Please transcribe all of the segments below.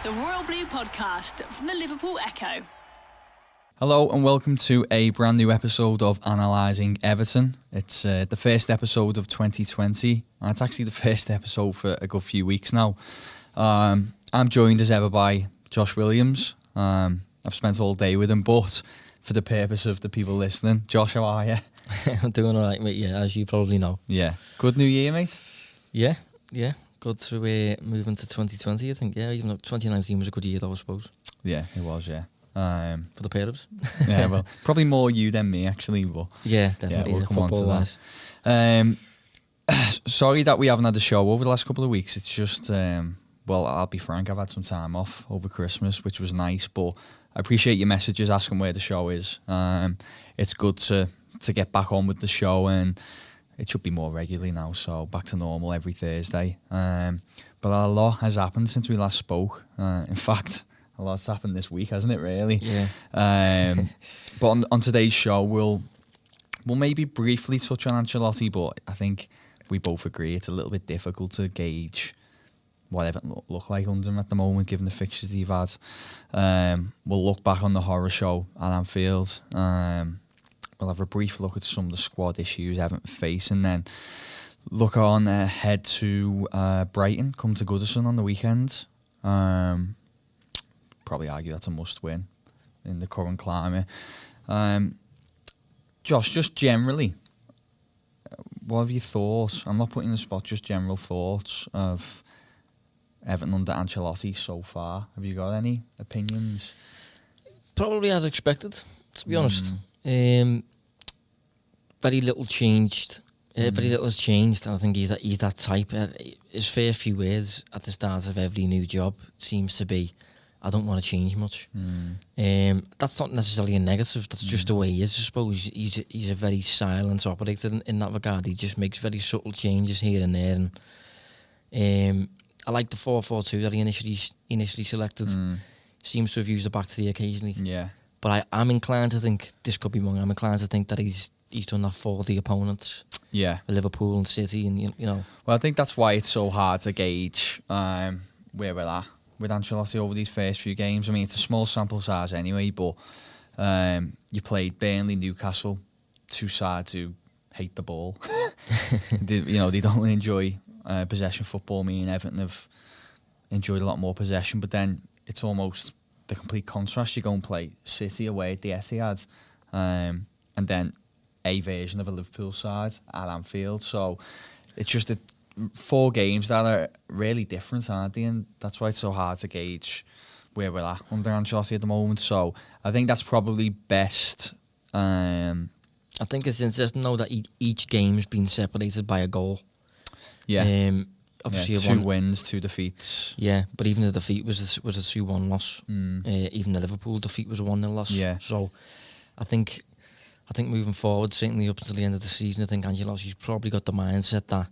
The Royal Blue Podcast from the Liverpool Echo. Hello and welcome to a brand new episode of Analysing Everton. It's the first episode of 2020 and it's actually the first episode for a good few weeks now. I'm joined as ever by Josh Williams. I've spent all day with him, but for the purpose of the people listening, Josh, how are you? I'm doing alright, mate, yeah, as you probably know. Yeah. Good New Year, mate? Yeah. Good to move into 2020, I think. Yeah, even though 2019 was a good year though, I suppose. Yeah, it was, yeah. For the pair of us. Yeah, well, probably more you than me, actually. But yeah, definitely. Yeah, we'll come on to that. Sorry that we haven't had a show over the last couple of weeks. It's just, well, I'll be frank, I've had some time off over Christmas, which was nice, but I appreciate your messages asking where the show is. It's good to get back on with the show, and it should be more regularly now, so back to normal every Thursday. But a lot has happened since we last spoke. In fact, a lot's happened this week, hasn't it, really? Yeah. But on today's show, we'll maybe briefly touch on Ancelotti, but I think we both agree it's a little bit difficult to gauge what Everton look like under him at the moment, given the fixtures he's had. We'll look back on the horror show at Anfield. We'll have a brief look at some of the squad issues Everton face, and then look on ahead to Brighton, come to Goodison on the weekend. Probably argue that's a must-win in the current climate. Josh, just generally, what have you thought? I'm not putting you on the spot, just general thoughts of Everton under Ancelotti so far. Have you got any opinions? Probably as expected, to be honest. Very little changed. Very little has changed, and I think he's that type. His first few words at the start of every new job seems to be, I don't want to change much. That's not necessarily a negative, that's just the way he is, I suppose. He's a very silent operator in that regard. He just makes very subtle changes here and there. And I like the 4-4-2 that he initially selected. Seems to have used the back three occasionally. Yeah. But I'm inclined to think, this could be wrong, I'm inclined to think that he's done that for the opponents. Yeah. Liverpool and City, and you know. Well, I think that's why it's so hard to gauge where we're at with Ancelotti over these first few games. I mean, it's a small sample size anyway, but you played Burnley, Newcastle, two sides who hate the ball. They don't enjoy possession football. Me and Everton have enjoyed a lot more possession, but then it's almost the complete contrast. You go and play City away at the Etihad, and then a version of a Liverpool side at Anfield. So it's just 4 games that are really different, aren't they? And that's why it's so hard to gauge where we're at under Ancelotti at the moment. So I think that's probably best. I think it's interesting though that each game's been separated by a goal. Yeah. Obviously, 2 wins, 2 defeats. Yeah, but even the defeat was a 2-1 loss. Even the Liverpool defeat was a 1-0 loss. Yeah. So I think moving forward, certainly up until the end of the season, I think Ancelotti's probably got the mindset that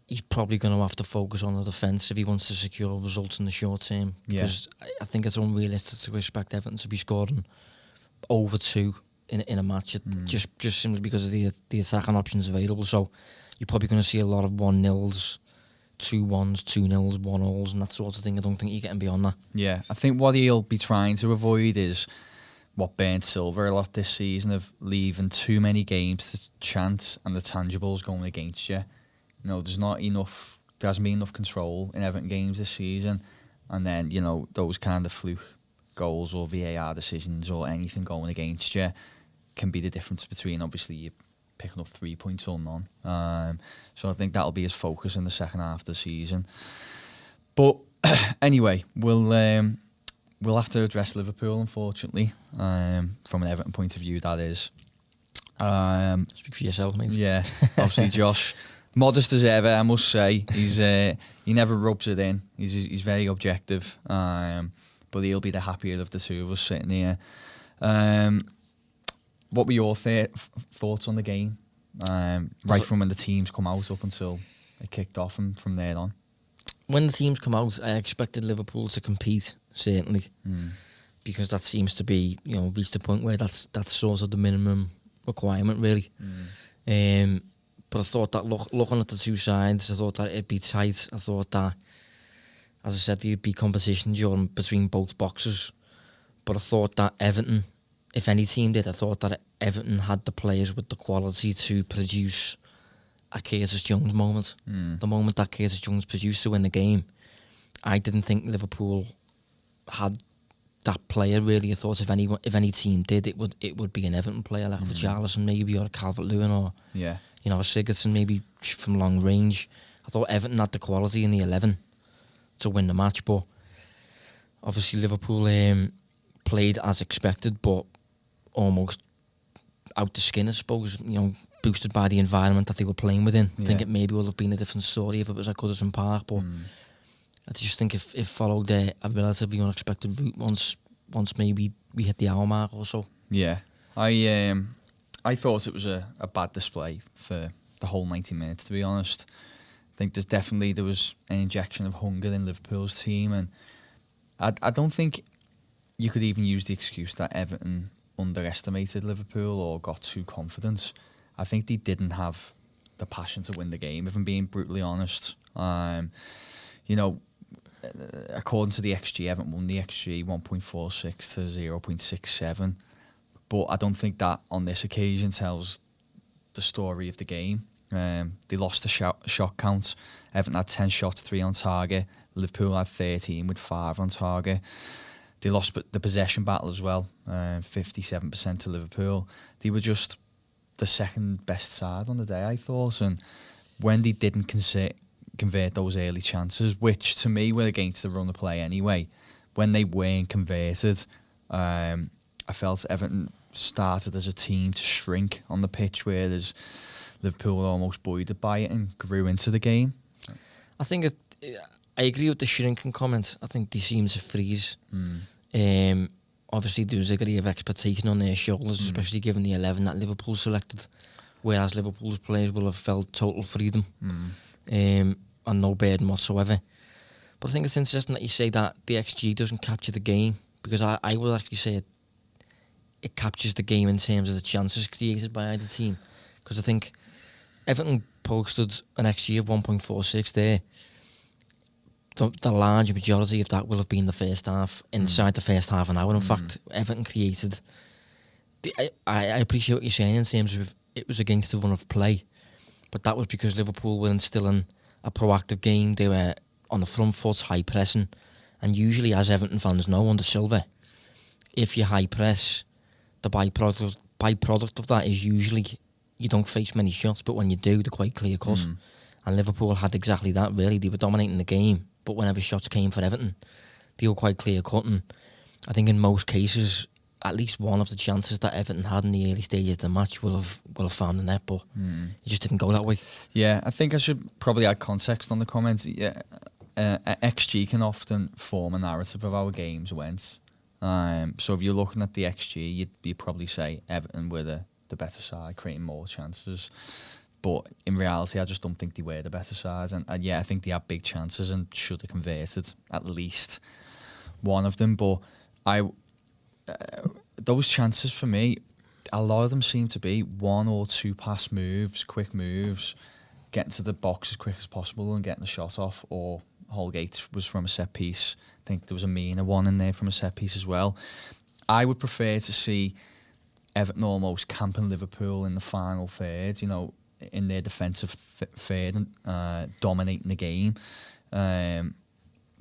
he's probably going to have to focus on the defence if he wants to secure results in the short term. Yeah. Because I think it's unrealistic to expect Everton to be scoring over 2 in a match, just simply because of the attacking options available. So you're probably going to see a lot of 1-0s, 2-1s, 2-0s, 1-0s, and that sort of thing. I don't think you're getting beyond that. Yeah, I think what he'll be trying to avoid is what burnt Silver a lot this season, of leaving too many games to chance and the tangibles going against you. There hasn't been enough control in Everton games this season, and then those kind of fluke goals or VAR decisions or anything going against you can be the difference between obviously you picking up 3 points or none. So I think that'll be his focus in the second half of the season. But anyway, we'll have to address Liverpool, unfortunately, from an Everton point of view, that is. Speak for yourself, mate. Yeah, obviously Josh, modest as ever, I must say. He never rubs it in. He's very objective, but he'll be the happier of the two of us sitting here. What were your thoughts on the game, right from when the teams come out up until it kicked off and from there on? When the teams come out, I expected Liverpool to compete, certainly, because that seems to be, reached a point where that's sort of the minimum requirement, really. But I thought that looking at the two sides, I thought that it'd be tight. I thought that as I said, there'd be competition between both boxes. But I thought that Everton, if any team did, I thought that Everton had the players with the quality to produce a Curtis Jones moment. The moment that Curtis Jones produced to win the game. I didn't think Liverpool had that player really. I thought if any team did, it would be an Everton player like a Richarlison maybe, or a Calvert-Lewin, or a Sigurdsson maybe from long range. I thought Everton had the quality in the 11 to win the match, but obviously Liverpool played as expected, but almost out the skin, I suppose. Boosted by the environment that they were playing within. I think it maybe would have been a different story if it was at Goodison Park, but I just think it followed a relatively unexpected route once maybe we hit the hour mark or so. Yeah, I thought it was a bad display for the whole 90 minutes, to be honest. I think there was an injection of hunger in Liverpool's team, and I don't think you could even use the excuse that Everton underestimated Liverpool or got too confident. I think they didn't have the passion to win the game, if I'm being brutally honest. According to the XG, Everton won the XG 1.46 to 0.67. But I don't think that on this occasion tells the story of the game. They lost the shot count. Everton had 10 shots, 3 on target. Liverpool had 13 with 5 on target. They lost the possession battle as well, 57% to Liverpool. They were just the second best side on the day, I thought. And when they didn't convert those early chances, which to me were against the run of play anyway, when they weren't converted, I felt Everton started as a team to shrink on the pitch, whereas Liverpool were almost buoyed by it and grew into the game. I think I agree with the shrinking comment. I think they seem to freeze. Obviously, there was a degree of expectation on their shoulders, especially given the 11 that Liverpool selected, whereas Liverpool's players will have felt total freedom and no burden whatsoever. But I think it's interesting that you say that the XG doesn't capture the game, because I would actually say it captures the game in terms of the chances created by either team. Because I think Everton posted an XG of 1.46 there. The large majority of that will have been the first half, inside the first half an hour. In fact, Everton created... I appreciate what you're saying in terms of it was against the run of play, but that was because Liverpool were instilling a proactive game. They were on the front foot, high pressing, and usually, as Everton fans know, under Silva, if you high press, the byproduct of that is usually you don't face many shots, but when you do, they're quite clear cut. And Liverpool had exactly that, really. They were dominating the game, but whenever shots came for Everton, they were quite clear cut. And I think in most cases, at least one of the chances that Everton had in the early stages of the match will have found the net, but it just didn't go that way. Yeah, I think I should probably add context on the comments. Yeah, XG can often form a narrative of how games went. So if you're looking at the XG, you'd probably say Everton were the better side, creating more chances. But in reality, I just don't think they were the better side. And yeah, I think they had big chances and should have converted at least one of them. But those chances for me, a lot of them seem to be 1 or 2 pass moves, quick moves, getting to the box as quick as possible and getting the shot off. Or Holgate was from a set piece. I think there was a Mina one in there from a set piece as well. I would prefer to see Everton almost camping Liverpool in the final third, in their defensive third and dominating the game,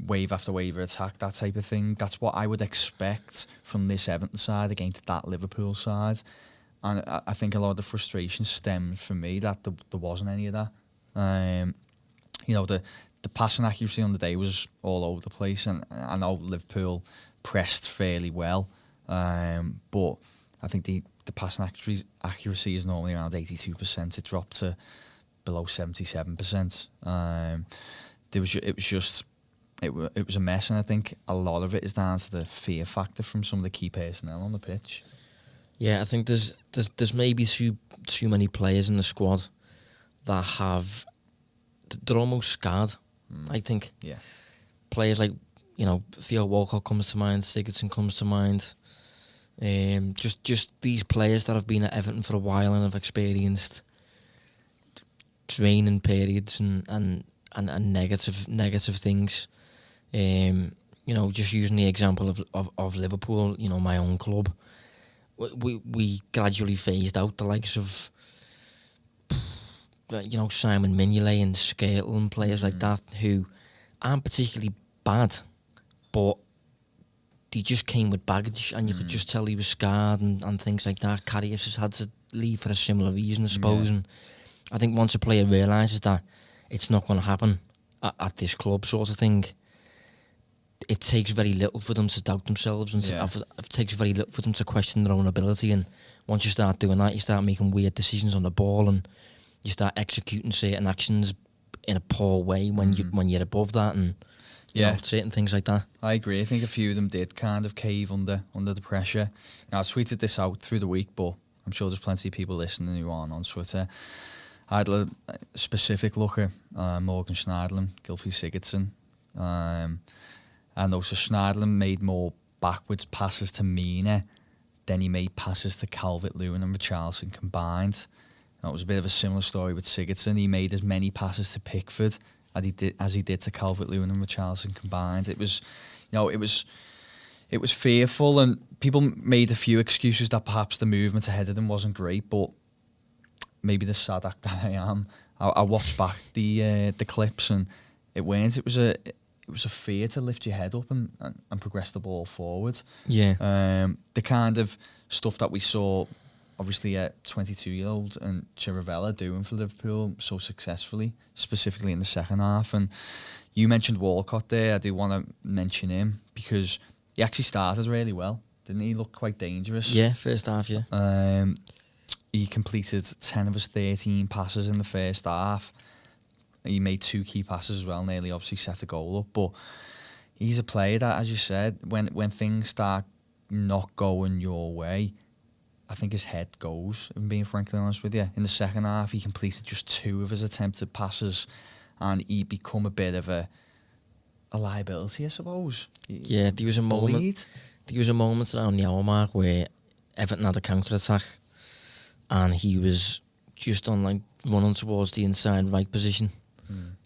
wave after wave of attack, that type of thing. That's what I would expect from this Everton side against that Liverpool side. And I think a lot of the frustration stemmed from me that there wasn't any of that. The passing accuracy on the day was all over the place, and I know Liverpool pressed fairly well, but I think the passing accuracy is normally around 82%. It dropped to below 77%. It was a mess, and I think a lot of it is down to the fear factor from some of the key personnel on the pitch. Yeah, I think there's maybe too many players in the squad that they're almost scarred. I think. Yeah. Players like Theo Walcott comes to mind, Sigurdsson comes to mind. Just these players that have been at Everton for a while and have experienced training periods and negative things. You know, just using the example of Liverpool, you know, my own club, we gradually phased out the likes of, you know, Simon Mignolet and Skrtel and players like that who aren't particularly bad, but they just came with baggage, and you could just tell he was scarred and things like that. Karius has had to leave for a similar reason, I suppose. And I think once a player realises that it's not going to happen at this club, sort of thing, it takes very little for them to doubt themselves, and it takes very little for them to question their own ability. And once you start doing that, you start making weird decisions on the ball, and you start executing certain actions in a poor way when you're above that, and you know, certain things like that. I agree. I think a few of them did kind of cave under the pressure. Now, I tweeted this out through the week, but I'm sure there's plenty of people listening who aren't on Twitter. I had a specific look at Morgan Schneiderlin, Gylfi Sigurdsson, and also Schneiderlin made more backwards passes to Mina than he made passes to Calvert-Lewin and Richarlison combined. That was a bit of a similar story with Sigurdsson. He made as many passes to Pickford as he did to Calvert-Lewin and Richarlison combined. It was, you know, it was fearful, and people made a few excuses that perhaps the movement ahead of them wasn't great. But maybe the sad act that I am, I watched back the clips, and it weren't. It was a fear to lift your head up and progress the ball forward. Yeah. The kind of stuff that we saw, obviously, a 22-year-old and Chiravella doing for Liverpool so successfully, specifically in the second half. And you mentioned Walcott there. I do want to mention him because he actually started really well, didn't he? Looked quite dangerous. Yeah, first half, yeah. He completed 10 of his 13 passes in the first half. He made 2 key passes as well, nearly obviously set a goal up. But he's a player that, as you said, when things start not going your way, I think his head goes, if I'm being frankly honest with you. In the second half, he completed just 2 of his attempted passes, and he become a bit of a liability, I suppose. Yeah, there was a moment around the hour mark where Everton had a counter-attack, and he was just on, like, running towards the inside right position,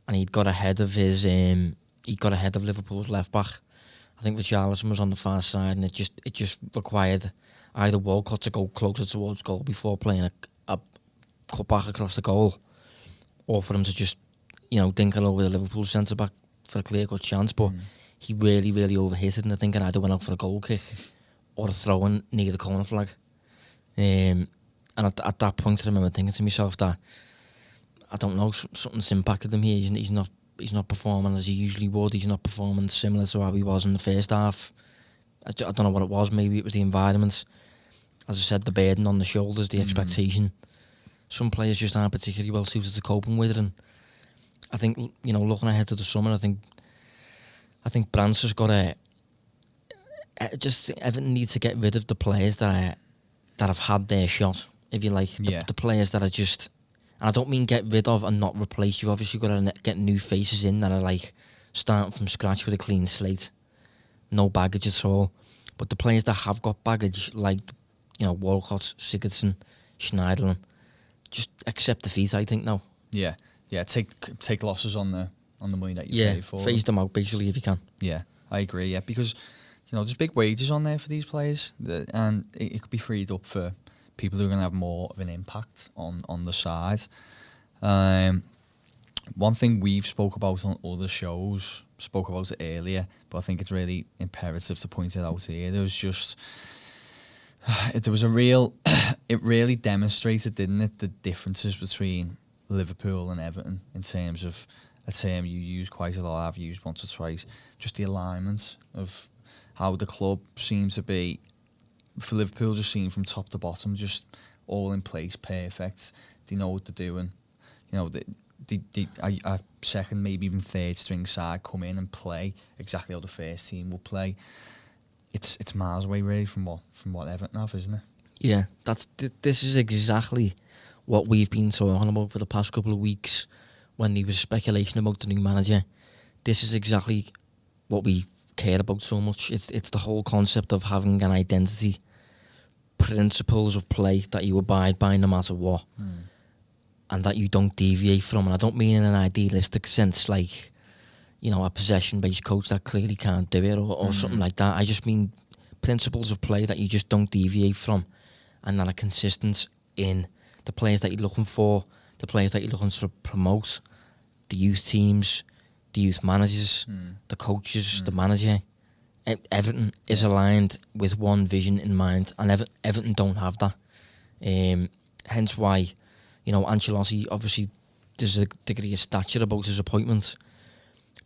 and he'd got ahead of Liverpool's left back. I think Richarlison was on the far side, and it just required either Walcott to go closer towards goal before playing a cut back across the goal, or for him to just, you know, dink it over the Liverpool centre back for a clear cut chance. But he really, really overhit it, and I think it either went out for a goal kick or a throw in near the corner flag. And at that point, I remember thinking to myself that, I don't know, something's impacted him here. He's not performing as he usually would. He's not performing similar to how he was in the first half. I don't know what it was. Maybe it was the environment. As I said, the burden on the shoulders, the expectation. Some players just aren't particularly well suited to coping with it. And I think, you know, looking ahead to the summer, I think Brandt's has got Everton needs to get rid of the players that have had their shot, if you like. The players that are just, and I don't mean get rid of and not replace. You've obviously got to get new faces in that are like starting from scratch with a clean slate, no baggage at all. But the players that have got baggage, like, you know, Walcott, Sigurdsson, Schneiderlin, just accept defeat, I think, now. Yeah. Take losses on the money that you pay for. Phase them out basically if you can. Yeah, I agree. Yeah, because, you know, there's big wages on there for these players, and it could be freed up for people who are going to have more of an impact on the side. One thing we've spoke about on other shows, spoke about it earlier, but I think it's really imperative to point it out here. It really demonstrated, didn't it, the differences between Liverpool and Everton in terms of a term you use quite a lot, I've used once or twice, just the alignment of how the club seems to be, for Liverpool, just seen from top to bottom, just all in place, perfect. They know what they're doing. You know, a second, maybe even third string side come in and play exactly how the first team will play. It's miles away really from what Everton have, isn't it? Yeah, this is exactly what we've been talking about for the past couple of weeks when there was speculation about the new manager. This is exactly what we care about so much. It's the whole concept of having an identity, principles of play that you abide by no matter what, and that you don't deviate from. And I don't mean in an idealistic sense, like, a possession-based coach that clearly can't do it or something like that. I just mean principles of play that you just don't deviate from, and that are consistent in the players that you're looking for, the players that you're looking to promote, the youth teams, the youth managers, the coaches, the manager. Everything is aligned with one vision in mind, and Everton don't have that. Hence why, Ancelotti, obviously, there's a degree of stature about his appointment,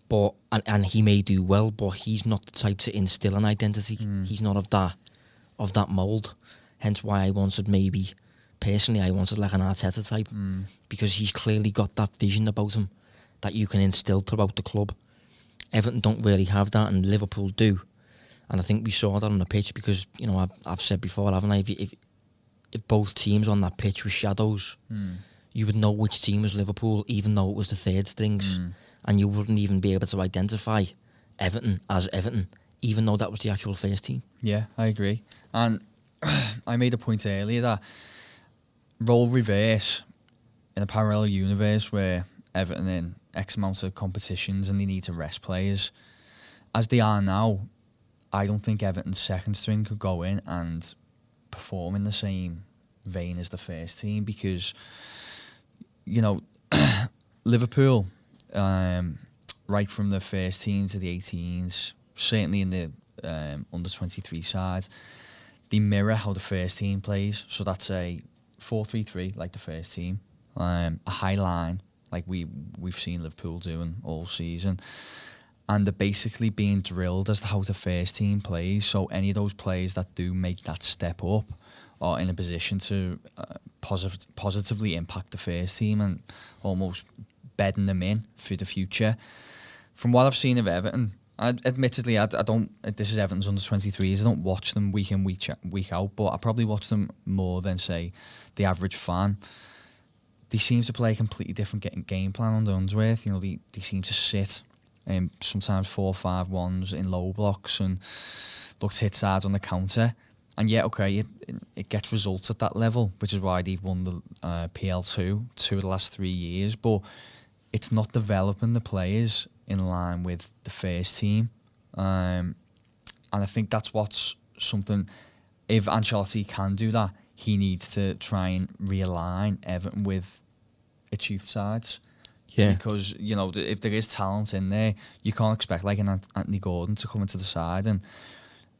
but and he may do well, but he's not the type to instill an identity. He's not of that mould. Hence why I wanted like an Arteta type, because he's clearly got that vision about him that you can instill throughout the club. Everton don't really have that, and Liverpool do. And I think we saw that on the pitch because, I've said before, haven't I, if both teams on that pitch were shadows, you would know which team was Liverpool, even though it was the third strings. And you wouldn't even be able to identify Everton as Everton, even though that was the actual first team. Yeah, I agree. And I made a point earlier that role reverse in a parallel universe where Everton in X amount of competitions and they need to rest players. As they are now, I don't think Everton's second string could go in and perform in the same vein as the first team because, Liverpool, right from the first team to the 18s, certainly in the under 23 side, they mirror how the first team plays. So that's a 4-3-3 like the first team, a high line like we've seen Liverpool doing all season, and they're basically being drilled as to how the first team plays. So any of those players that do make that step up are in a position to positively impact the first team and almost bedding them in for the future. From what I've seen of Everton, admittedly, I don't. This is Everton's under 23s. I don't watch them week in, week out, but I probably watch them more than, say, the average fan. They seem to play a completely different game plan under Unsworth. They seem to sit sometimes 4-5-1s in low blocks and look to hit sides on the counter. And yet, okay, it gets results at that level, which is why they've won the PL2 2 of the last 3 years. But it's not developing the players in line with the first team. And I think that's what's something, if Ancelotti can do that, he needs to try and realign Everton with its youth sides. Yeah. Because, if there is talent in there, you can't expect like an Anthony Gordon to come into the side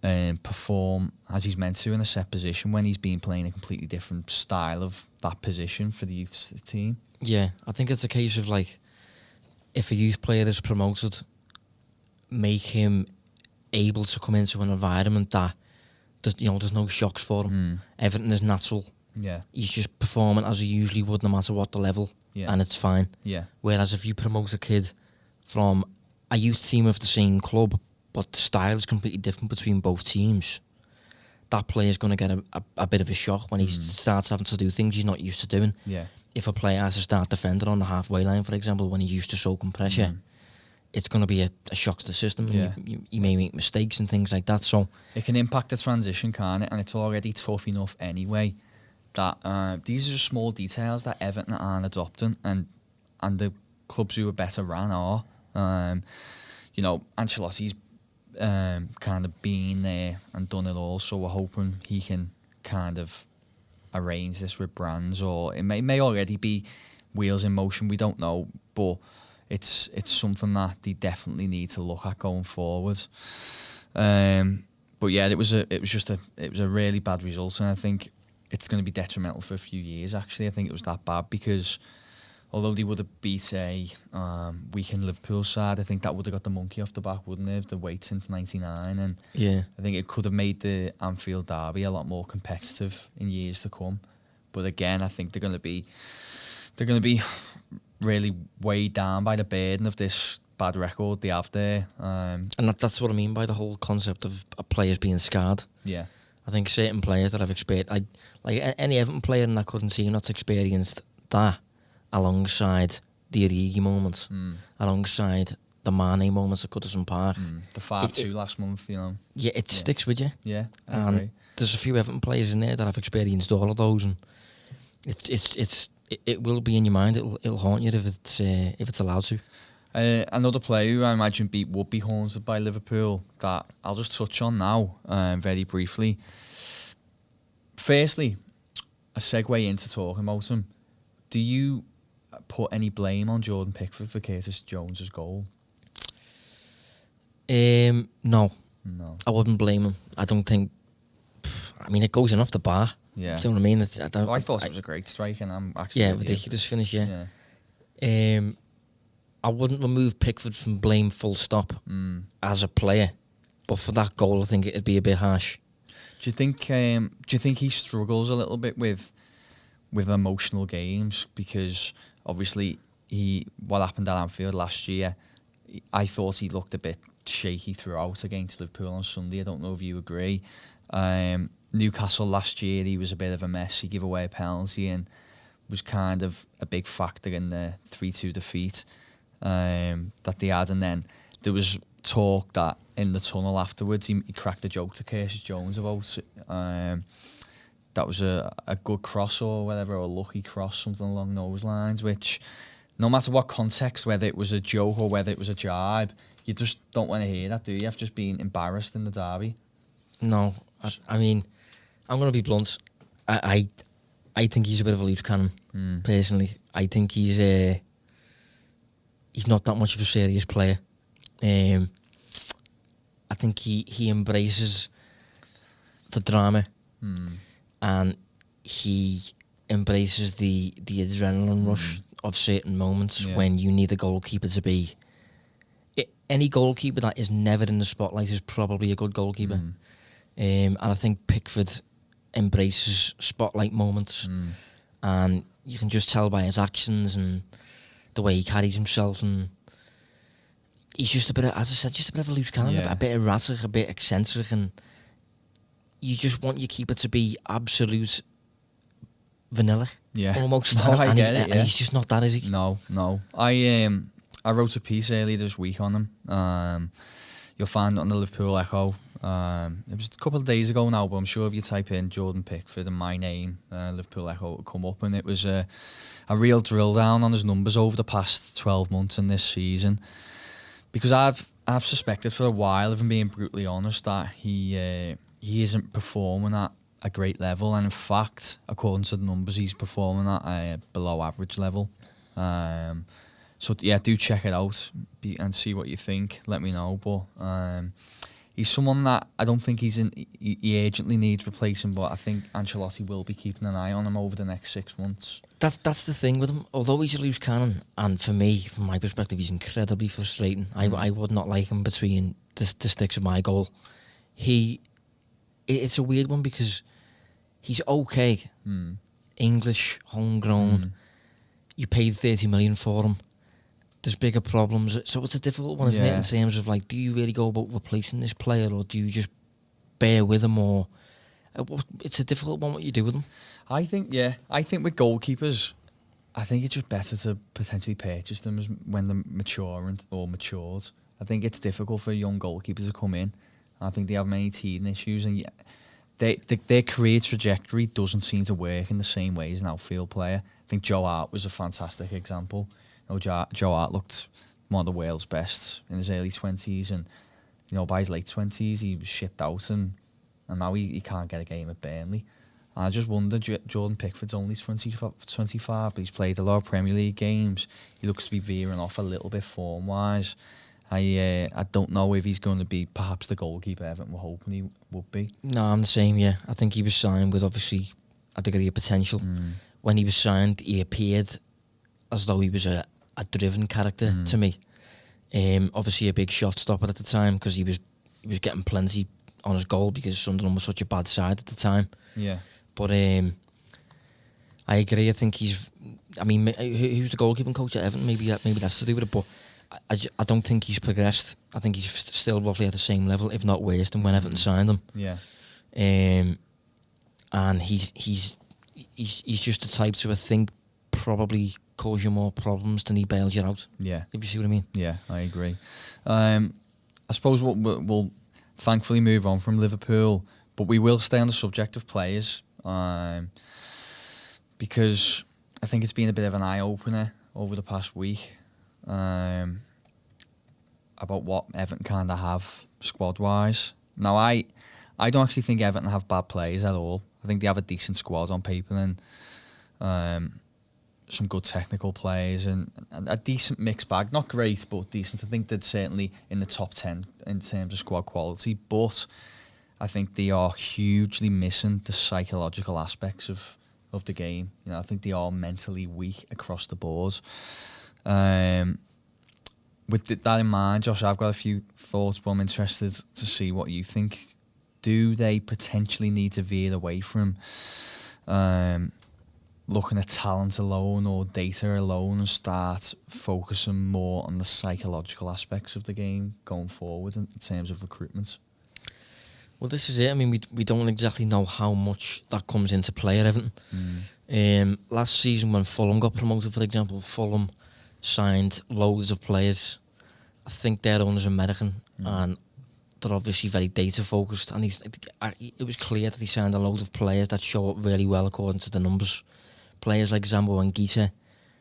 and perform as he's meant to in a set position when he's been playing a completely different style of that position for the youth team. Yeah, I think it's a case of like, if a youth player is promoted, make him able to come into an environment that there's no shocks for him. Everything is natural. Yeah, he's just performing as he usually would, no matter what the level, and it's fine. Yeah. Whereas if you promote a kid from a youth team of the same club, but the style is completely different between both teams, that player is going to get a bit of a shock when he starts having to do things he's not used to doing. Yeah. If a player has to start defending on the halfway line, for example, when he's used to soaking pressure, it's going to be a shock to the system. Yeah. You may make mistakes and things like that. So it can impact the transition, can't it? And it's already tough enough anyway. That these are small details that Everton aren't adopting, and the clubs who are better ran are. Ancelotti's kind of been there and done it all, so we're hoping he can kind of arrange this with brands, or it may already be wheels in motion. We don't know, but it's something that they definitely need to look at going forward. But yeah, it was a really bad result, and I think it's going to be detrimental for a few years. Actually, I think it was that bad because although they would have beat a weekend Liverpool side, I think that would have got the monkey off the back, wouldn't it? If they wait since '99, and I think it could have made the Anfield derby a lot more competitive in years to come. But again, I think they're going to be really weighed down by the burden of this bad record they have there. And that's what I mean by the whole concept of players being scarred. Yeah. I think certain players that I've experienced, like any Everton player in that couldn't see not experienced that alongside the Origi moments, alongside the Mane moments at Goodison Park. The 5-2 last month, Yeah, it sticks with you. Yeah, I agree. There's a few Everton players in there that have experienced all of those, and it will be in your mind. It'll haunt you if it's allowed to. Another player who I imagine would be haunted by Liverpool that I'll just touch on now very briefly. Firstly, a segue into talking about him. Do you put any blame on Jordan Pickford for Curtis Jones's goal? No. No. I wouldn't blame him. I don't think... I mean, it goes in off the bar. Yeah. Do you know what I mean? I thought it was a great strike, and I'm actually... Yeah, ridiculous finish, yeah. I wouldn't remove Pickford from blame full stop as a player. But for that goal, I think it'd be a bit harsh. Do you think he struggles a little bit with emotional games? Because obviously what happened at Anfield last year, I thought he looked a bit shaky throughout against Liverpool on Sunday. I don't know if you agree. Newcastle last year, he was a bit of a mess. He gave away a penalty and was kind of a big factor in the 3-2 defeat that they had. And then there was talk that in the tunnel afterwards, he cracked a joke to Curtis Jones about that was a good cross or whatever, or a lucky cross, something along those lines, which no matter what context, whether it was a joke or whether it was a jibe, you just don't want to hear that, do you? I've just been embarrassed in the derby. No. I mean, I'm going to be blunt. I think he's a bit of a loose cannon, personally. I think he's not that much of a serious player. I think he embraces the drama and he embraces the adrenaline rush of certain moments when you need a goalkeeper to be... Any goalkeeper that is never in the spotlight is probably a good goalkeeper. And I think Pickford embraces spotlight moments, and you can just tell by his actions and the way he carries himself, and he's just a bit of, as I said, just a bit of a loose cannon, a bit erratic, a bit eccentric, and you just want your keeper to be absolute vanilla, almost. No, I get it, and he's just not that, is he? No. I wrote a piece earlier this week on him. You'll find it on the Liverpool Echo. It was a couple of days ago now, but I'm sure if you type in Jordan Pickford and my name, Liverpool Echo will come up, and it was a real drill down on his numbers over the past 12 months in this season. Because I've suspected for a while, if I'm being brutally honest, that he isn't performing at a great level, and in fact, according to the numbers, he's performing at a below average level. So yeah, do check it out and see what you think. Let me know. But he's someone that I don't think he urgently needs replacing, but I think Ancelotti will be keeping an eye on him over the next 6 months. That's the thing with him. Although he's a loose cannon, and for me, from my perspective, he's incredibly frustrating. I would not like him between the sticks of my goal. It's a weird one because he's okay. English, homegrown. You paid 30 million for him. There's bigger problems, so it's a difficult one, isn't it? In terms of like, do you really go about replacing this player, or do you just bear with him, or it's a difficult one what you do with them. I think with goalkeepers, I think it's just better to potentially purchase them when they're mature or matured. I think it's difficult for young goalkeepers to come in. I think they have many teething issues, and their career trajectory doesn't seem to work in the same way as an outfield player. I think Joe Hart was a fantastic example. Joe Hart looked one of the world's best in his early 20s, and by his late 20s he was shipped out, and now he can't get a game at Burnley. And I just wonder, Jordan Pickford's only 25, but he's played a lot of Premier League games. He looks to be veering off a little bit form-wise. I don't know if he's going to be perhaps the goalkeeper Everton were hoping he would be. No, I'm the same, yeah. I think he was signed with obviously a degree of potential. When he was signed, he appeared as though he was a driven character to me. Obviously a big shot stopper at the time, because he was getting plenty on his goal because Sunderland was such a bad side at the time. Yeah. But I agree. I think who's the goalkeeping coach at Everton? Maybe that's to do with it. But I don't think he's progressed. I think he's still roughly at the same level, if not worse, than when Everton signed him. Yeah. And he's just the type to, I think, probably cause you more problems than he bails you out. Yeah. If you see what I mean. Yeah, I agree. I suppose we'll thankfully move on from Liverpool, but we will stay on the subject of players, because I think it's been a bit of an eye-opener over the past week. about what Everton kind of have squad-wise. Now, I don't actually think Everton have bad players at all. I think they have a decent squad on paper and some good technical players and a decent mixed bag. Not great, but decent. I think they're certainly in the top 10 in terms of squad quality, but I think they are hugely missing the psychological aspects of the game. You know, I think they are mentally weak across the board. With that in mind, Josh, I've got a few thoughts, but I'm interested to see what you think. Do they potentially need to veer away from looking at talent alone or data alone and start focusing more on the psychological aspects of the game going forward in terms of recruitment? Well, this is it. I mean, we don't exactly know how much that comes into play at Everton. Last season when Fulham got promoted, for example, Fulham signed loads of players. I think their owner's American and they're obviously very data focused, and it was clear that he signed a load of players that show up really well according to the numbers. Players like Zambo and Gita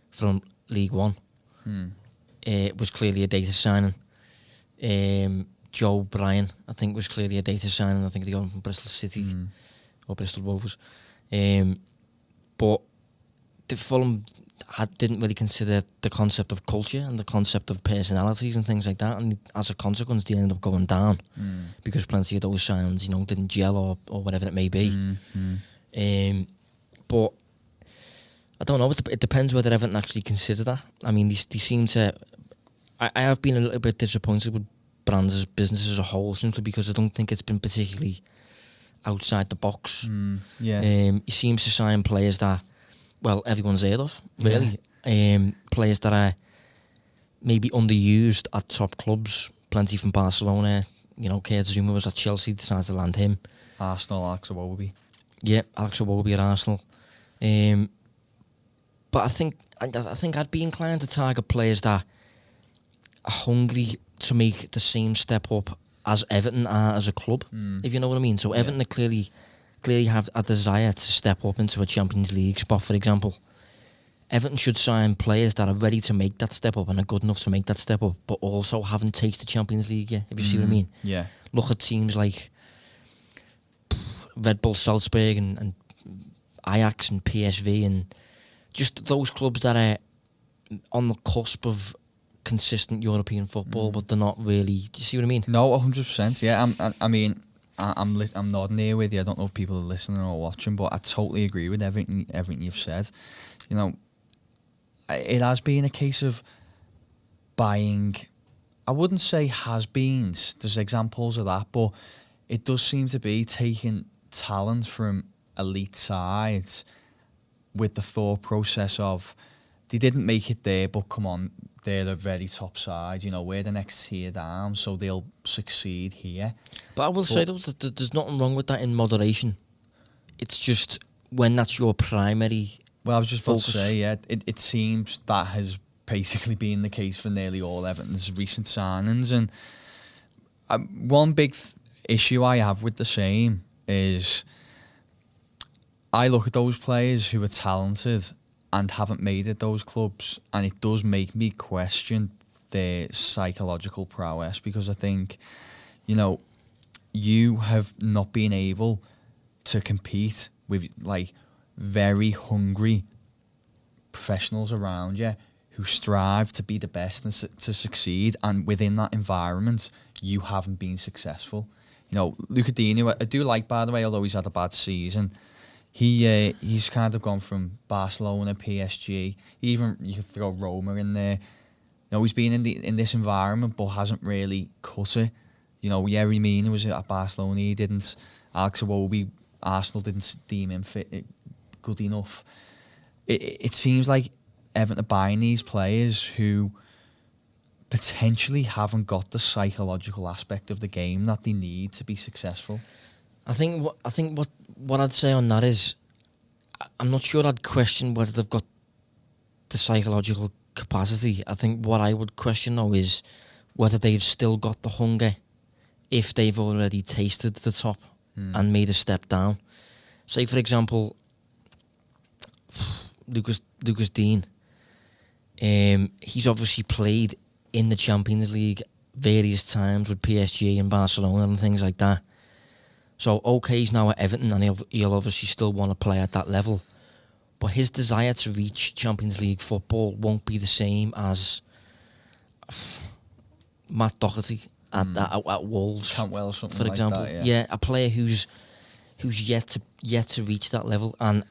from League One. It was clearly a data signing. Joe Bryan, I think, was clearly a data signing. I think they got him from Bristol City or Bristol Rovers. But the Fulham didn't really consider the concept of culture and the concept of personalities and things like that, and as a consequence they ended up going down because plenty of those signings, you know, didn't gel or whatever it may be. But I don't know, it depends whether Everton actually consider that. I mean, they seem to... I have been a little bit disappointed with Brand's business as a whole, simply because I don't think it's been particularly outside the box. He seems to sign players that, well, everyone's heard of, really. Players that are maybe underused at top clubs. Plenty from Barcelona. You know, Kurt Zouma was at Chelsea, decided to land him. Arsenal, Alex Iwobi. Yeah, Alex Iwobi at Arsenal. But I think I'd be inclined to target players that are hungry to make the same step up as Everton are as a club, if you know what I mean. So Everton are clearly have a desire to step up into a Champions League spot, for example. Everton should sign players that are ready to make that step up and are good enough to make that step up, but also haven't tasted Champions League yet, if you see what I mean. Yeah. Look at teams like Red Bull Salzburg and Ajax and PSV and just those clubs that are on the cusp of consistent European football, but they're not really. Do you see what I mean? No, 100%. Yeah, I'm nodding here with you. I don't know if people are listening or watching, but I totally agree with everything you've said. You know, it has been a case of buying. I wouldn't say has-beens. There's examples of that, but it does seem to be taking talent from elite sides with the thought process of they didn't make it there, but come on, they're a very top side. You know, we're the next tier down, so they'll succeed here. But I will say though, there's nothing wrong with that in moderation. It's just when that's your primary. Well, I was just focus. about to say, yeah, it seems that has basically been the case for nearly all Everton's recent signings. And one big issue I have with the same is I look at those players who are talented and haven't made it those clubs, and it does make me question their psychological prowess, because I think, you know, you have not been able to compete with like very hungry professionals around you who strive to be the best and to succeed, and within that environment you haven't been successful. You know, Luca Digne, I do like, by the way, although he's had a bad season, he's kind of gone from Barcelona, PSG, even you have to throw Roma in there. You know, he's been in this environment but hasn't really cut it. You know, Yerry Mina was at Barcelona, he didn't. Alex Iwobi, Arsenal didn't deem him fit good enough. It seems like Everton are buying these players who potentially haven't got the psychological aspect of the game that they need to be successful. I think what I'd say on that is, I'm not sure I'd question whether they've got the psychological capacity. I think what I would question though is whether they've still got the hunger if they've already tasted the top and made a step down. Say for example, Lucas Digne. He's obviously played in the Champions League various times with PSG and Barcelona and things like that. So, okay, he's now at Everton and he'll obviously still want to play at that level. But his desire to reach Champions League football won't be the same as Matt Doherty at Wolves, Cantwell, something for like example. that, yeah. A player who's yet to reach that level. And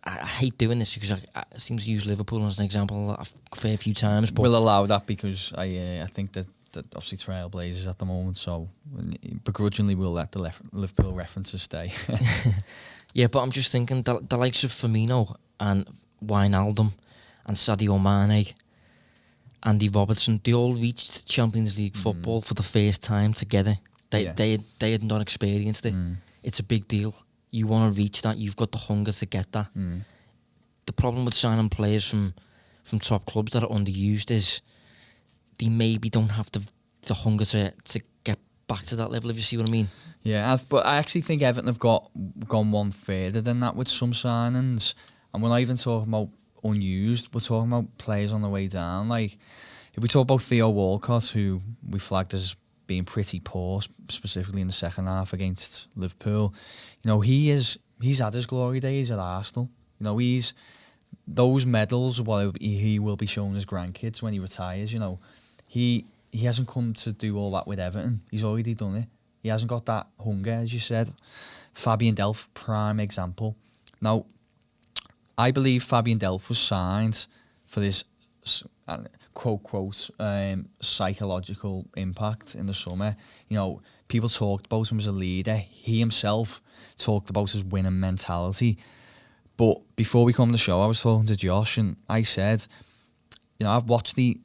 I hate doing this because I seem to use Liverpool as an example a fair few times. But we'll allow that because I think that obviously trailblazers at the moment, so begrudgingly we'll let the Liverpool references stay. Yeah, but I'm just thinking the likes of Firmino and Wijnaldum and Sadio Mane, Andy Robertson, they all reached Champions League football for the first time together. They had not experienced it. It's a big deal. You want to reach that. You've got the hunger to get that. The problem with signing players from top clubs that are underused is they maybe don't have the hunger to get back to that level, if you see what I mean. Yeah, but I actually think Everton have gone one further than that with some signings. And we're not even talking about unused, we're talking about players on the way down. Like, if we talk about Theo Walcott, who we flagged as being pretty poor, specifically in the second half against Liverpool, you know, he's had his glory days at Arsenal. You know, those medals, he will be showing his grandkids when he retires. You know, he hasn't come to do all that with Everton. He's already done it. He hasn't got that hunger, as you said. Fabian Delph, prime example. Now, I believe Fabian Delph was signed for this quote psychological impact in the summer. You know, people talked about him as a leader. He himself talked about his winning mentality. But before we come to the show, I was talking to Josh and I said, you know, I've watched the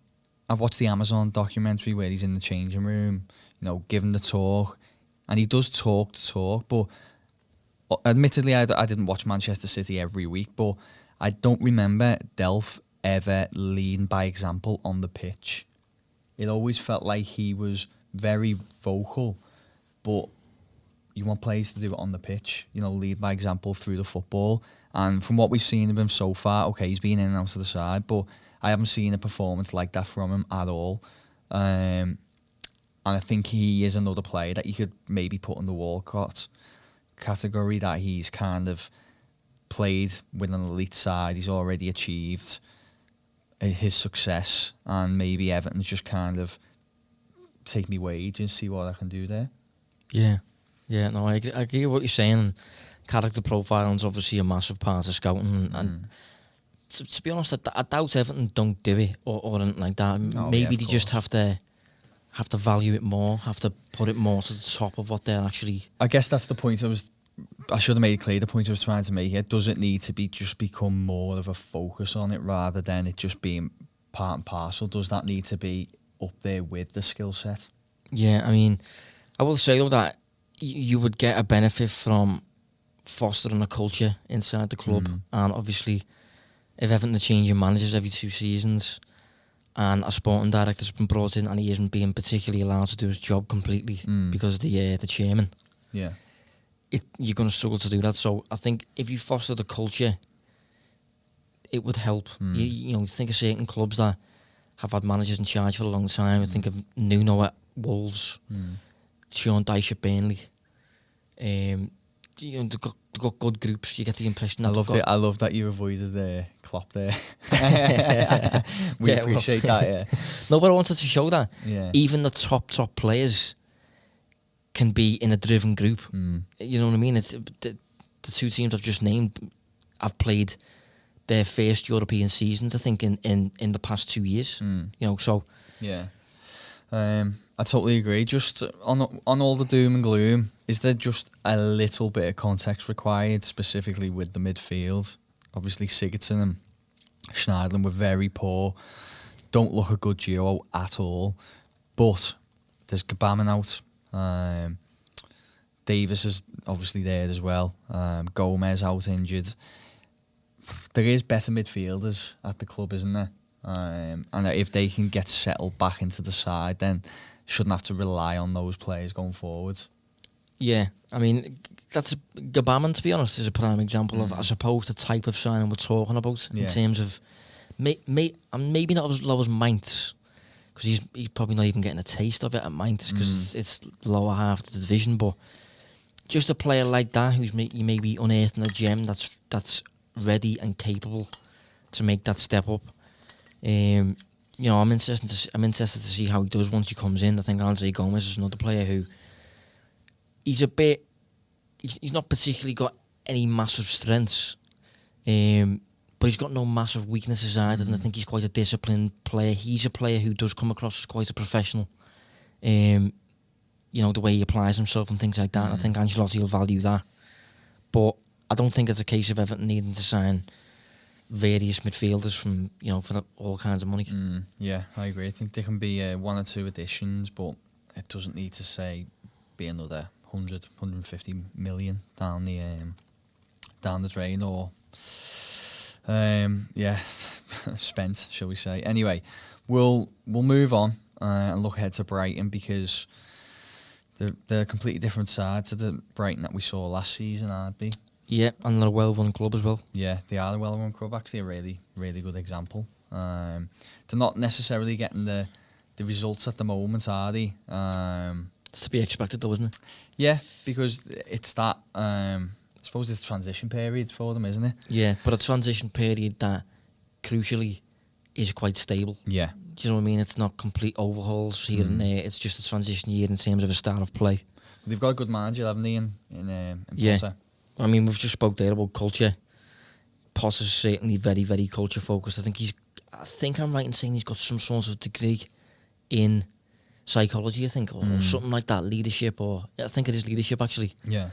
Amazon documentary where he's in the changing room, you know, giving the talk, and he does talk the talk. But admittedly, I didn't watch Manchester City every week, but I don't remember Delph ever leading by example on the pitch. It always felt like he was very vocal, but you want players to do it on the pitch, you know, lead by example through the football. And from what we've seen of him so far, okay, he's been in and out of the side, but I haven't seen a performance like that from him at all. And I think he is another player that you could maybe put in the Walcott category, that he's kind of played with an elite side. He's already achieved his success, and maybe Everton's just kind of take me wage and see what I can do there. Yeah, no, I agree with what you're saying. Character profiling is obviously a massive part of scouting, and to be honest, I doubt Everton don't do it or anything like that. Maybe they just have to value it more, have to put it more to the top of what they're actually. I guess that's the point I should have made it clear. The point I was trying to make it, does it need to be just become more of a focus on it rather than it just being part and parcel? Does that need to be up there with the skill set? Yeah, I mean, I will say though that you would get a benefit from fostering a culture inside the club, and obviously if Everton are changing managers every 2 seasons and a sporting director's been brought in and he isn't being particularly allowed to do his job completely because of the chairman, you're going to struggle to do that. So I think if you foster the culture, it would help. You know, think of certain clubs that have had managers in charge for a long time. I think of Nuno at Wolves, Sean Dyche at Burnley. You know, they've got good groups. You get the impression that I love that you avoided the Klopp there. We appreciate that. Yeah. No, but I wanted to show that even the top players can be in a driven group. You know what I mean? It's the 2 teams I've just named have played their first European seasons, I think, in the past 2 years. You know, so I totally agree. Just on all the doom and gloom, is there just a little bit of context required, specifically with the midfield? Obviously, Sigurdsson and Schneiderlin were very poor. Don't look a good duo at all. But there's Gbamin out. Davis is obviously there as well. Gomez out injured. There is better midfielders at the club, isn't there? And if they can get settled back into the side, then shouldn't have to rely on those players going forward. Yeah, I mean, that's Gbamin, to be honest, is a prime example of, I suppose, the type of signing we're talking about in terms of maybe not as low as Mainz, because he's probably not even getting a taste of it at Mainz because it's the lower half of the division. But just a player like that who's maybe unearthing a gem that's ready and capable to make that step up. I'm interested to see how he does once he comes in. I think Andre Gomez is another player who he's not particularly got any massive strengths. But he's got no massive weaknesses either, and I think he's quite a disciplined player. He's a player who does come across as quite a professional. The way he applies himself and things like that. I think Ancelotti will value that. But I don't think it's a case of Everton needing to sign various midfielders from, for all kinds of money. Yeah, I agree. I think there can be 1 or 2 additions, but it doesn't need to be another 100, 150 million down the drain or... spent, shall we say. Anyway, we'll move on and look ahead to Brighton because they're a completely different side to the Brighton that we saw last season, aren't they? Yeah, and they're a well-run club as well. Yeah, they are a well-run club. Actually, a really, really good example. They're not necessarily getting the results at the moment, are they? It's to be expected though, isn't it? Yeah, because it's that... I suppose it's a transition period for them, isn't it? Yeah, but a transition period that, crucially, is quite stable. Yeah. Do you know what I mean? It's not complete overhauls here and there. It's just a transition year in terms of a style of play. They've got a good manager, haven't they, in yeah. Potter? I mean, we've just spoke there about culture. Potter's certainly very, very culture focused. I think I'm right in saying he's got some sort of degree in psychology, I think, or something like that, leadership, I think it is leadership, actually. Yeah.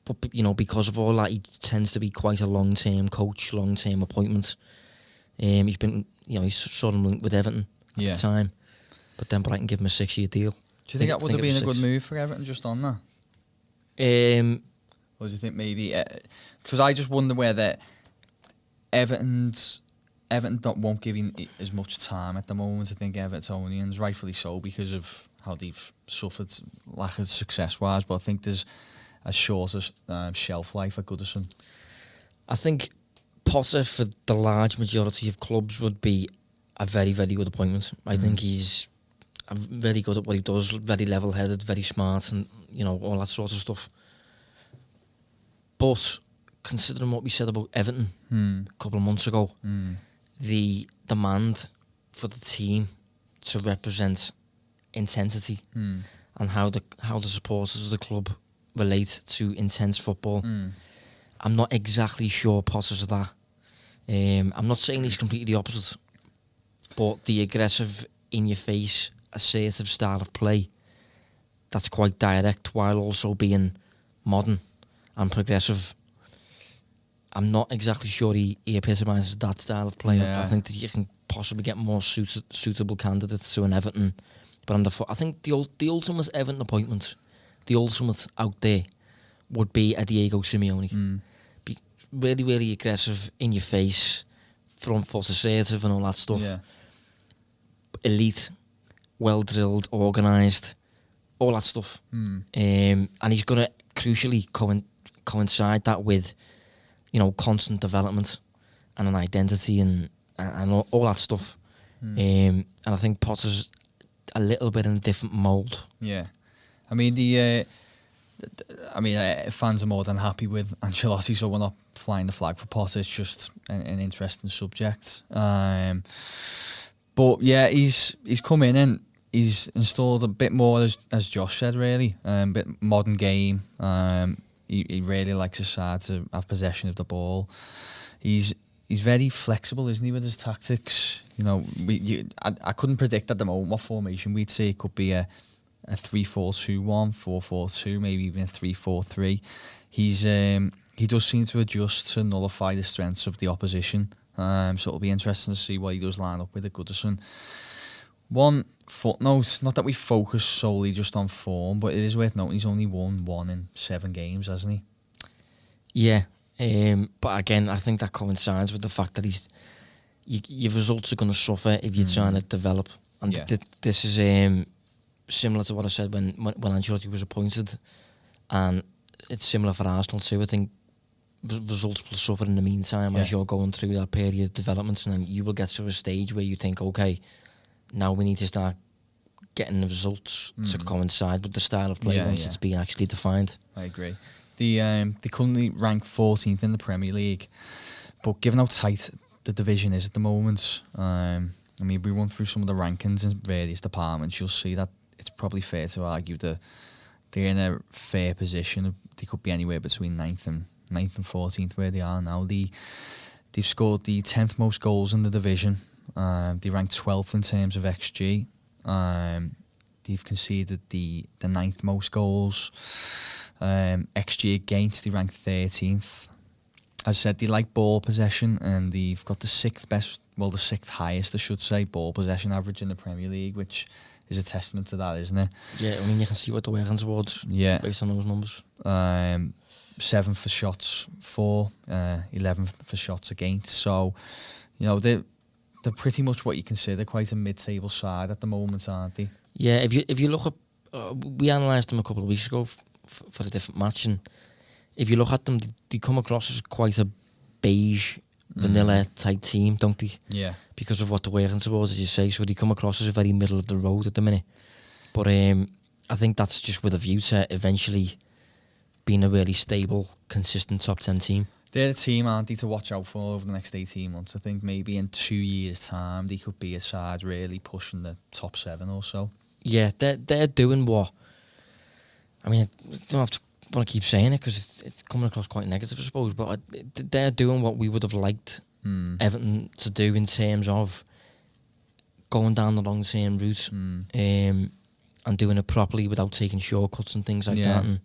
But, because of all that, he tends to be quite a long-term coach, long-term appointment. He's been, he's sort of linked with Everton at the time. But then Brighton give him a 6-year deal. Do you think that would have been a good move for Everton just on that? Or do you think maybe... Because I just wonder whether Everton won't give him as much time at the moment. I think Evertonians, rightfully so, because of how they've suffered lack of success-wise. But I think there's a shorter shelf life at Goodison. I think Potter, for the large majority of clubs, would be a very, very good appointment. I think he's very good at what he does, very level-headed, very smart, and all that sort of stuff. But considering what we said about Everton a couple of months ago, the demand for the team to represent intensity and how the supporters of the club relate to intense football. I'm not exactly sure Potter's that. I'm not saying he's completely the opposite, but the aggressive, in-your-face, assertive style of play that's quite direct while also being modern and progressive. I'm not exactly sure he epitomises that style of play. Yeah. I think that you can possibly get more suitable candidates to an Everton. But I think the ultimate Everton appointment, the ultimate out there, would be a Diego Simeone. Be really, really aggressive, in your face, front foot assertive and all that stuff. Yeah. Elite, well drilled, organised, all that stuff. And he's going to crucially coincide that with, constant development and an identity and all that stuff. And I think Potter's a little bit in a different mould. Yeah. I mean, fans are more than happy with Ancelotti, so we're not flying the flag for Potter. It's just an interesting subject. But yeah, he's come in and he's installed a bit more, as Josh said, really. A bit modern game. He really likes his side to have possession of the ball. He's very flexible, isn't he, with his tactics? I couldn't predict at the moment what formation we'd see. It could be a 3-4-2-1, 4-4-2, maybe even a 3-4-3. He does seem to adjust to nullify the strengths of the opposition. So it'll be interesting to see what he does line up with at Goodison. One footnote, not that we focus solely just on form, but it is worth noting he's only won 1 in 7 games, hasn't he? Yeah, but again, I think that coincides with the fact that your results are going to suffer if you're trying to develop. And this is similar to what I said when Ancelotti was appointed, and it's similar for Arsenal too. I think results will suffer in the meantime as you're going through that period of development, and then you will get to a stage where you think, okay, now we need to start getting the results to coincide with the style of play once it's been actually defined. I agree. They currently rank 14th in the Premier League, but given how tight the division is at the moment, I mean, we run through some of the rankings in various departments, you'll see that it's probably fair to argue that they're in a fair position. They could be anywhere between 9th and 14th where they are now. They've scored the 10th most goals in the division. They rank 12th in terms of XG. They've conceded the 9th most goals. XG against, they rank 13th. As I said, they like ball possession, and they've got the 6th highest, I should say, ball possession average in the Premier League, which is a testament to that, isn't it? Yeah, I mean, you can see what they're working towards based on those numbers. 7 for shots for, 11 for shots against. So, you know, they're pretty much what you consider quite a mid-table side at the moment, aren't they? Yeah, if you look at, we analysed them a couple of weeks ago for a different match, and if you look at them, they come across as quite a beige, vanilla type team, don't they? Yeah. Because of what they're working towards, as you say, so they come across as a very middle of the road at the minute. But I think that's just with a view to eventually being a really stable, consistent top 10 team. They're a team, aren't they, to watch out for over the next 18 months. I think maybe in 2 years' time, they could be a side really pushing the top 7 or so. Yeah, they're doing what... I mean, I don't have to want to keep saying it because it's coming across quite negative, I suppose, but they're doing what we would have liked Everton to do in terms of going down the long-term route and doing it properly without taking shortcuts and things like that. And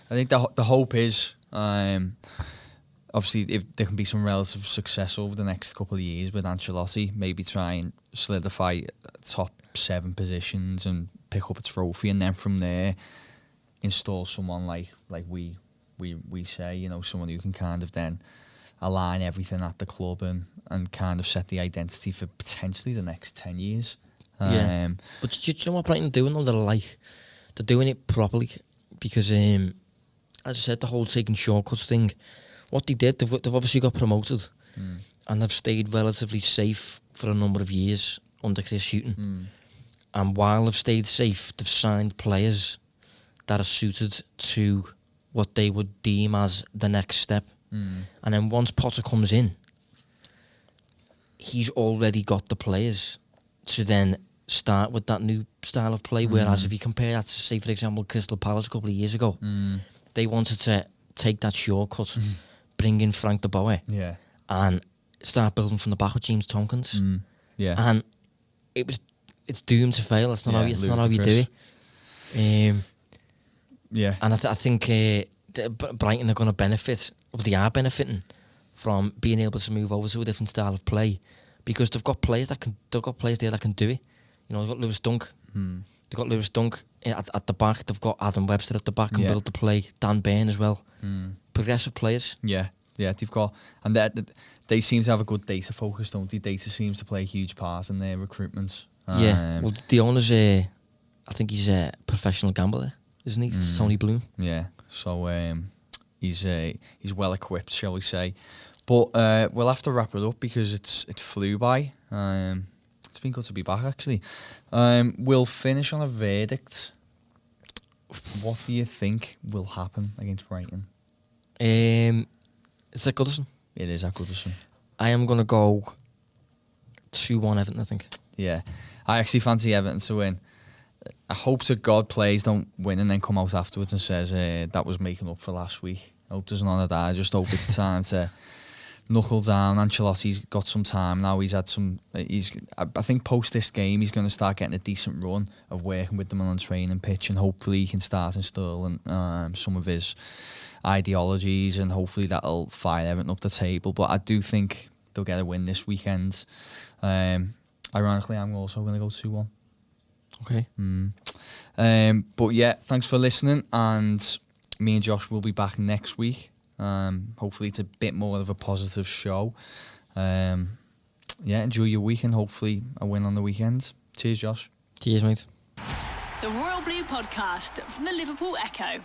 I think the hope is, obviously, if there can be some relative success over the next couple of years with Ancelotti, maybe try and solidify top 7 positions and pick up a trophy, and then from there install someone like we say, you know, someone who can kind of then align everything at the club and kind of set the identity for potentially the next 10 years. But do you know what Brighton are doing though? They're doing it properly because, as I said, the whole taking shortcuts thing, what they did, they've obviously got promoted and they've stayed relatively safe for a number of years under Chris Hughton. And while they've stayed safe, they've signed players that are suited to what they would deem as the next step. And then once Potter comes in, he's already got the players to then start with that new style of play. Whereas if you compare that to, say, for example, Crystal Palace a couple of years ago, they wanted to take that shortcut, bring in Frank de Boer, and start building from the back with James Tompkins. And it's doomed to fail. It's not how you do it. And I think Brighton are going to benefit, or they are benefiting from being able to move over to a different style of play because they've got players there that can do it. You know, they've got Lewis Dunk. They've got Lewis Dunk at the back. They've got Adam Webster at the back and build the play. Dan Burn as well. Progressive players. Yeah, they've got, and they seem to have a good data focus, don't they? Data seems to play a huge part in their recruitment. Well, the owner's I think he's a professional gambler, isn't he? It's Tony Bloom. Yeah, so he's well equipped, shall we say? But we'll have to wrap it up because it flew by. It's been good to be back, actually. We'll finish on a verdict. What do you think will happen against Brighton? It's at Goodison. It is at Goodison. I am going to go 2-1 Everton, I think. Yeah, I actually fancy Everton to win. I hope to God players don't win and then come out afterwards and says that was making up for last week. I hope there's none of that. I just hope it's time to knuckle down. Ancelotti's got some time now. He's had some. I think post this game he's going to start getting a decent run of working with them on the training pitch, and hopefully he can start installing some of his ideologies, and hopefully that'll fire Everton up the table. But I do think they'll get a win this weekend. Ironically, I'm also going to go 2-1. Okay. But yeah, thanks for listening, and me and Josh will be back next week. Hopefully it's a bit more of a positive show. Enjoy your week and hopefully a win on the weekend. Cheers, Josh. Cheers, mate. The Royal Blue Podcast from the Liverpool Echo.